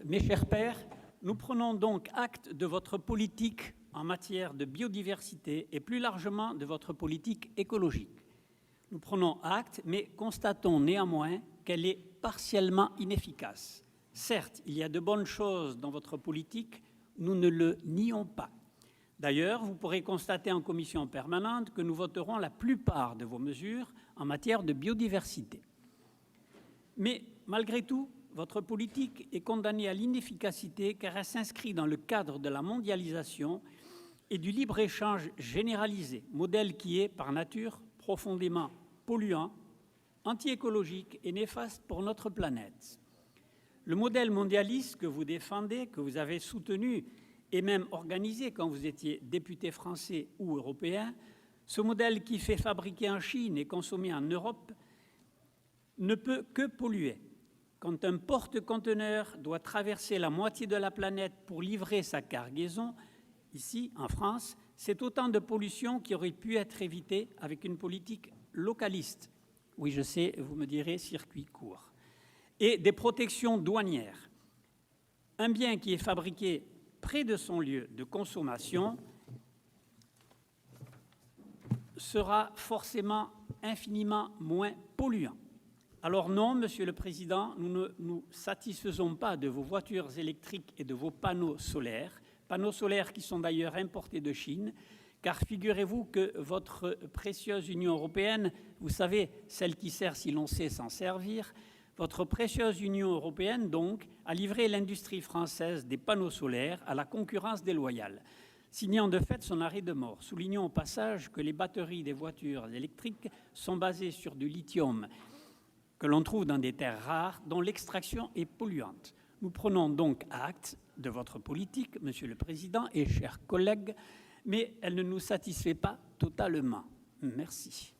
Mes chers pairs, nous prenons donc acte de votre politique en matière de biodiversité et plus largement de votre politique écologique. Nous prenons acte, mais constatons néanmoins qu'elle est partiellement inefficace. Certes, il y a de bonnes choses dans votre politique, nous ne le nions pas. D'ailleurs, vous pourrez constater en commission permanente que nous voterons la plupart de vos mesures en matière de biodiversité. Mais malgré tout, votre politique est condamnée à l'inefficacité car elle s'inscrit dans le cadre de la mondialisation et du libre-échange généralisé, modèle qui est, par nature, profondément polluant, anti-écologique et néfaste pour notre planète. Le modèle mondialiste que vous défendez, que vous avez soutenu et même organisé quand vous étiez député français ou européen, ce modèle qui fait fabriquer en Chine et consommer en Europe, ne peut que polluer. Quand un porte-conteneur doit traverser la moitié de la planète pour livrer sa cargaison, ici, en France, c'est autant de pollution qui aurait pu être évitée avec une politique localiste. Oui, je sais, vous me direz, circuit court. Et des protections douanières. Un bien qui est fabriqué près de son lieu de consommation sera forcément infiniment moins polluant. Alors non, Monsieur le Président, nous ne nous satisfaisons pas de vos voitures électriques et de vos panneaux solaires qui sont d'ailleurs importés de Chine, car figurez-vous que votre précieuse Union européenne, vous savez, celle qui sert si l'on sait s'en servir, votre précieuse Union européenne, donc, a livré l'industrie française des panneaux solaires à la concurrence déloyale, signant de fait son arrêt de mort. Soulignons au passage que les batteries des voitures électriques sont basées sur du lithium que l'on trouve dans des terres rares dont l'extraction est polluante. Nous prenons donc acte de votre politique, Monsieur le Président et chers collègues, mais elle ne nous satisfait pas totalement. Merci.